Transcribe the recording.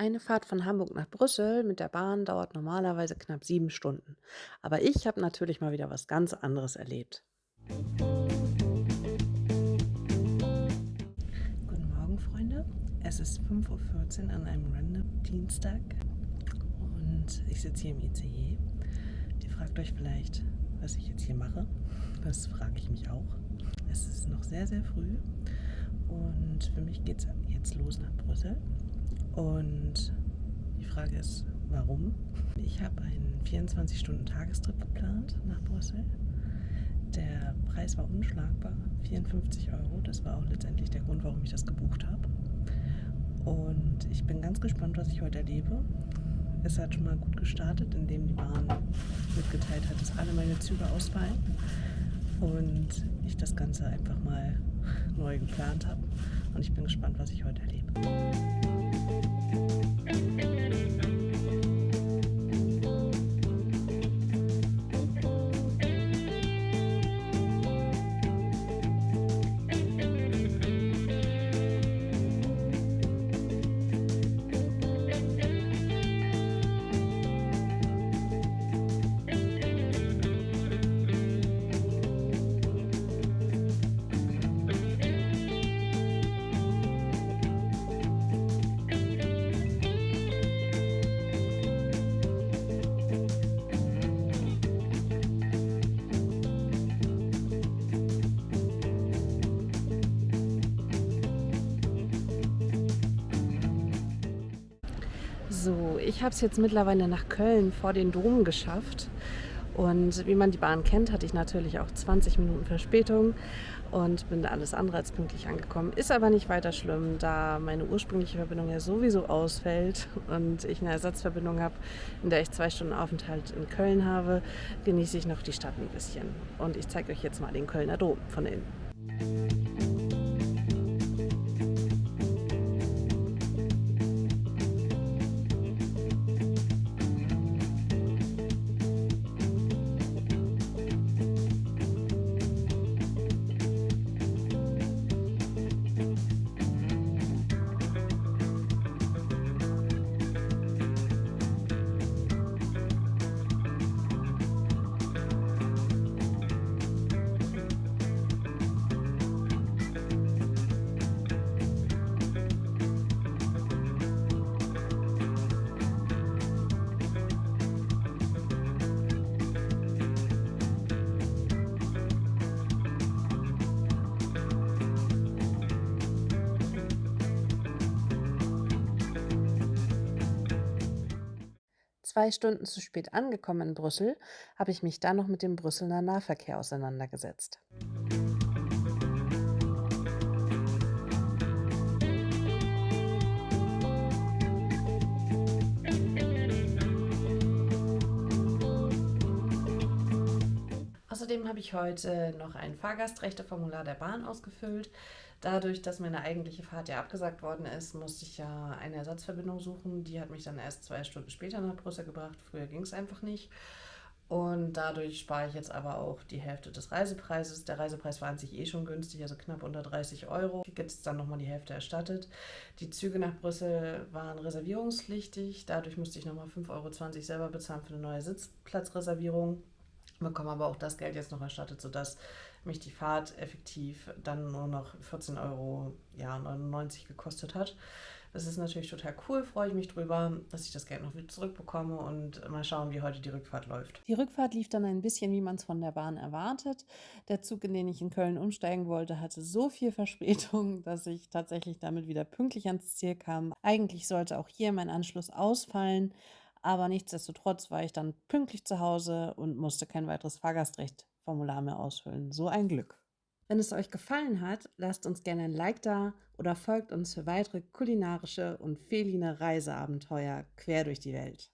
Eine Fahrt von Hamburg nach Brüssel mit der Bahn dauert normalerweise knapp 7 Stunden. Aber ich habe natürlich mal wieder was ganz anderes erlebt. Guten Morgen, Freunde. Es ist 5:14 Uhr an einem random Dienstag und ich sitze hier im ICE. Ihr fragt euch vielleicht, was ich jetzt hier mache. Das frage ich mich auch. Es ist noch sehr, sehr früh und für mich geht es jetzt los nach Brüssel. Und die Frage ist, warum? Ich habe einen 24-Stunden-Tagestrip geplant nach Brüssel. Der Preis war unschlagbar, 54 Euro. Das war auch letztendlich der Grund, warum ich das gebucht habe. Und ich bin ganz gespannt, was ich heute erlebe. Es hat schon mal gut gestartet, indem die Bahn mitgeteilt hat, dass alle meine Züge ausfallen. Und ich das Ganze einfach mal neu geplant habe. Und ich bin gespannt, was ich heute erlebe. So, ich habe es jetzt mittlerweile nach Köln vor den Dom geschafft. Und wie man die Bahn kennt, hatte ich natürlich auch 20 Minuten Verspätung und bin alles andere als pünktlich angekommen. Ist aber nicht weiter schlimm, da meine ursprüngliche Verbindung ja sowieso ausfällt und ich eine Ersatzverbindung habe, in der ich 2 Stunden Aufenthalt in Köln habe, genieße ich noch die Stadt ein bisschen. Und ich zeige euch jetzt mal den Kölner Dom von innen. 2 Stunden zu spät angekommen in Brüssel, habe ich mich dann noch mit dem Brüsseler Nahverkehr auseinandergesetzt. Außerdem habe ich heute noch ein Fahrgastrechteformular der Bahn ausgefüllt. Dadurch, dass meine eigentliche Fahrt ja abgesagt worden ist, musste ich ja eine Ersatzverbindung suchen. Die hat mich dann erst 2 Stunden später nach Brüssel gebracht. Früher ging es einfach nicht. Und dadurch spare ich jetzt aber auch die Hälfte des Reisepreises. Der Reisepreis war an sich eh schon günstig, also knapp unter 30 Euro. Tickets dann nochmal die Hälfte erstattet. Die Züge nach Brüssel waren reservierungspflichtig. Dadurch musste ich nochmal 5,20 € selber bezahlen für eine neue Sitzplatzreservierung. Bekomme aber auch das Geld jetzt noch erstattet, sodass mich die Fahrt effektiv dann nur noch 14,99 € gekostet hat. Das ist natürlich total cool, freue ich mich drüber, dass ich das Geld noch wieder zurückbekomme und mal schauen, wie heute die Rückfahrt läuft. Die Rückfahrt lief dann ein bisschen, wie man es von der Bahn erwartet. Der Zug, in den ich in Köln umsteigen wollte, hatte so viel Verspätung, dass ich tatsächlich damit wieder pünktlich ans Ziel kam. Eigentlich sollte auch hier mein Anschluss ausfallen, aber nichtsdestotrotz war ich dann pünktlich zu Hause und musste kein weiteres Fahrgastrechtformular mehr ausfüllen. So ein Glück. Wenn es euch gefallen hat, lasst uns gerne ein Like da oder folgt uns für weitere kulinarische und feline Reiseabenteuer quer durch die Welt.